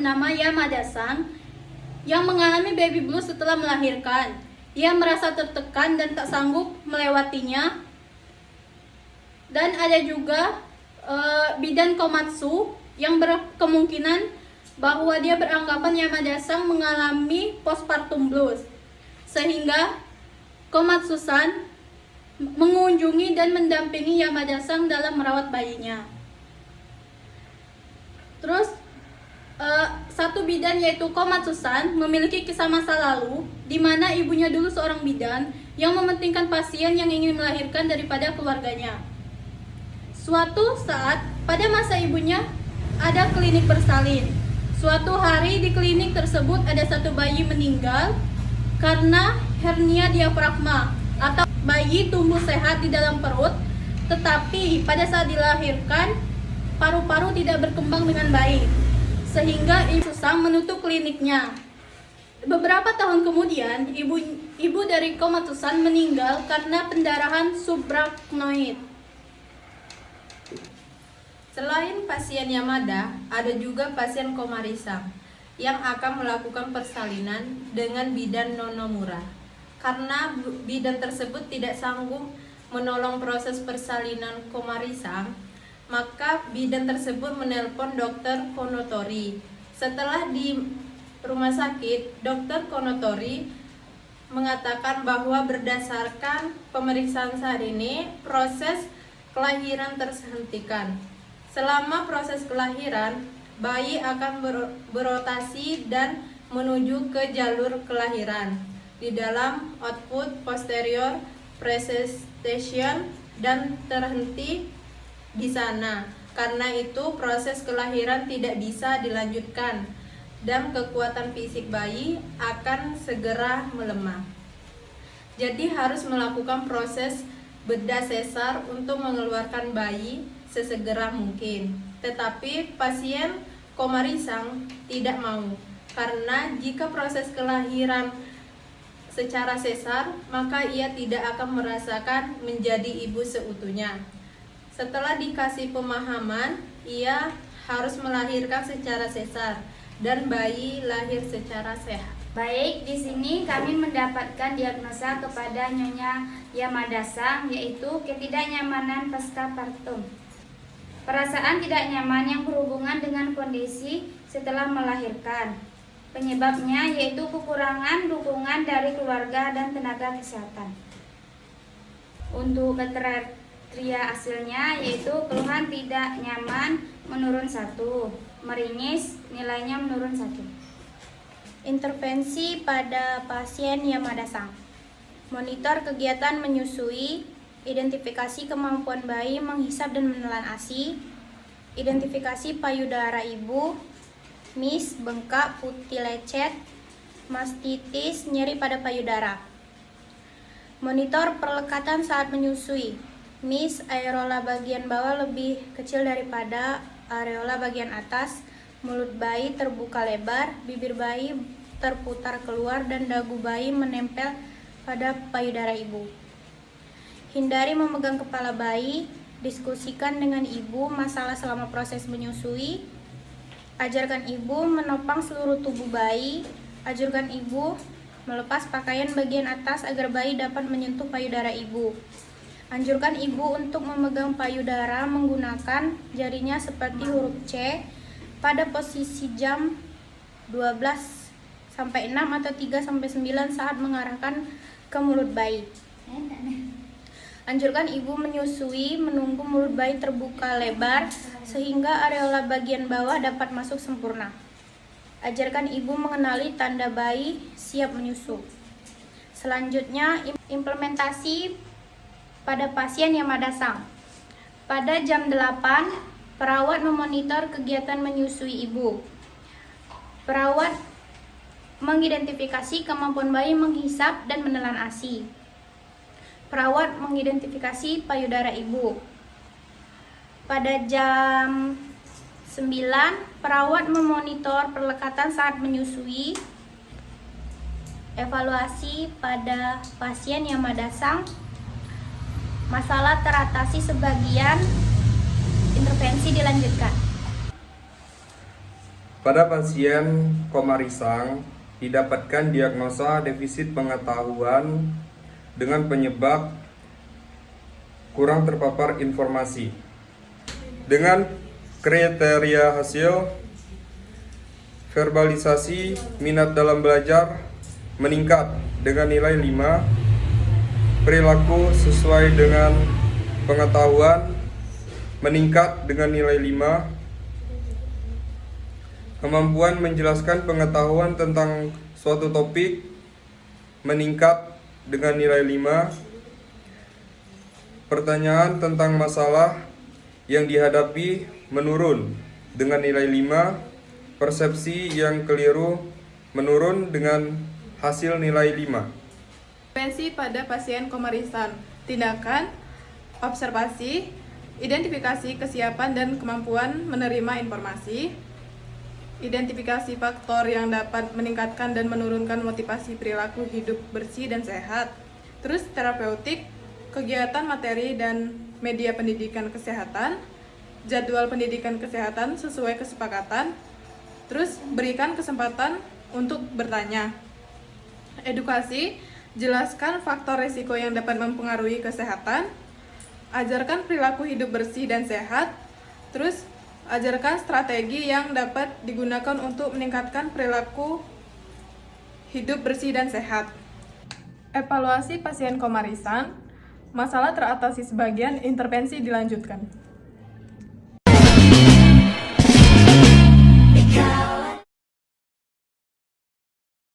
bernama Yamada-san yang mengalami baby blues setelah melahirkan. Ia merasa tertekan dan tak sanggup melewatinya. Dan ada juga bidan Komatsu yang berkemungkinan bahwa dia beranggapan Yamada-san mengalami postpartum blues. Sehingga Komatsu-san mengunjungi dan mendampingi Yamada-san dalam merawat bayinya. Terus satu bidan yaitu Komatsu-san memiliki kisah masa lalu di mana ibunya dulu seorang bidan yang mementingkan pasien yang ingin melahirkan daripada keluarganya. Suatu saat pada masa ibunya ada klinik bersalin. Suatu hari di klinik tersebut ada satu bayi meninggal karena hernia diafragma atau bayi tumbuh sehat di dalam perut, tetapi pada saat dilahirkan paru-paru tidak berkembang dengan baik, sehingga ibu sang menutup kliniknya. Beberapa tahun kemudian, ibu dari Komatsu-san meninggal karena pendarahan subarachnoid. Selain pasien Yamada, ada juga pasien Komari-san yang akan melakukan persalinan dengan bidan Nonomura. Karena bidan tersebut tidak sanggup menolong proses persalinan Komari-san, maka bidan tersebut menelpon dokter Konotori. Setelah di rumah sakit, dokter Konotori mengatakan bahwa berdasarkan pemeriksaan saat ini, proses kelahiran terhentikan. Selama proses kelahiran, bayi akan berotasi dan menuju ke jalur kelahiran di dalam output posterior presentation dan terhenti di sana. Karena itu proses kelahiran tidak bisa dilanjutkan dan kekuatan fisik bayi akan segera melemah. Jadi harus melakukan proses bedah sesar untuk mengeluarkan bayi sesegera mungkin. Tetapi pasien Komari-san tidak mau, karena jika proses kelahiran secara sesar, maka ia tidak akan merasakan menjadi ibu seutuhnya. Setelah dikasih pemahaman, ia harus melahirkan secara sesar dan bayi lahir secara sehat. Baik, di sini kami mendapatkan diagnosa kepada Nyonya Yamada-san, yaitu ketidaknyamanan pasca partum. Perasaan tidak nyaman yang berhubungan dengan kondisi setelah melahirkan. Penyebabnya yaitu kekurangan dukungan dari keluarga dan tenaga kesehatan. Untuk kriteria hasilnya yaitu keluhan tidak nyaman menurun 1, meringis nilainya menurun 1. Intervensi pada pasien Yamada-san. Monitor kegiatan menyusui, identifikasi kemampuan bayi menghisap dan menelan ASI, identifikasi payudara ibu, MIS, bengkak, putih lecet, mastitis, nyeri pada payudara. Monitor perlekatan saat menyusui, MIS, areola bagian bawah lebih kecil daripada areola bagian atas, mulut bayi terbuka lebar, bibir bayi terputar keluar, dan dagu bayi menempel pada payudara ibu. Hindari memegang kepala bayi, diskusikan dengan ibu masalah selama proses menyusui, ajarkan ibu menopang seluruh tubuh bayi, ajarkan ibu melepas pakaian bagian atas agar bayi dapat menyentuh payudara ibu. Anjurkan ibu untuk memegang payudara menggunakan jarinya seperti huruf C pada posisi jam 12-6 atau 3-9 saat mengarahkan ke mulut bayi. Anjurkan ibu menyusui menunggu mulut bayi terbuka lebar sehingga areola bagian bawah dapat masuk sempurna. Ajarkan ibu mengenali tanda bayi siap menyusu. Selanjutnya, implementasi pada pasien Yamada-san. Pada jam 8, perawat memonitor kegiatan menyusui ibu. Perawat mengidentifikasi kemampuan bayi menghisap dan menelan ASI. Perawat mengidentifikasi payudara ibu. Pada jam 9, perawat memonitor perlekatan saat menyusui. Evaluasi pada pasien Yamada-san. Masalah teratasi sebagian, intervensi dilanjutkan. Pada pasien koma risang didapatkan diagnosa defisit pengetahuan dengan penyebab kurang terpapar informasi. Dengan kriteria hasil, verbalisasi minat dalam belajar meningkat dengan nilai 5, perilaku sesuai dengan pengetahuan meningkat dengan nilai 5, kemampuan menjelaskan pengetahuan tentang suatu topik meningkat dengan nilai 5, pertanyaan tentang masalah yang dihadapi menurun dengan nilai 5, persepsi yang keliru menurun dengan hasil nilai 5. Intervensi pada pasien koma risang. Tindakan, observasi, identifikasi kesiapan dan kemampuan menerima informasi, identifikasi faktor yang dapat meningkatkan dan menurunkan motivasi perilaku hidup bersih dan sehat. Terus terapeutik, kegiatan materi dan media pendidikan kesehatan, jadwal pendidikan kesehatan sesuai kesepakatan. Terus berikan kesempatan untuk bertanya. Edukasi, jelaskan faktor resiko yang dapat mempengaruhi kesehatan. Ajarkan perilaku hidup bersih dan sehat. Terus ajarkan strategi yang dapat digunakan untuk meningkatkan perilaku hidup bersih dan sehat. Evaluasi pasien koma risang, masalah teratasi sebagian, intervensi dilanjutkan.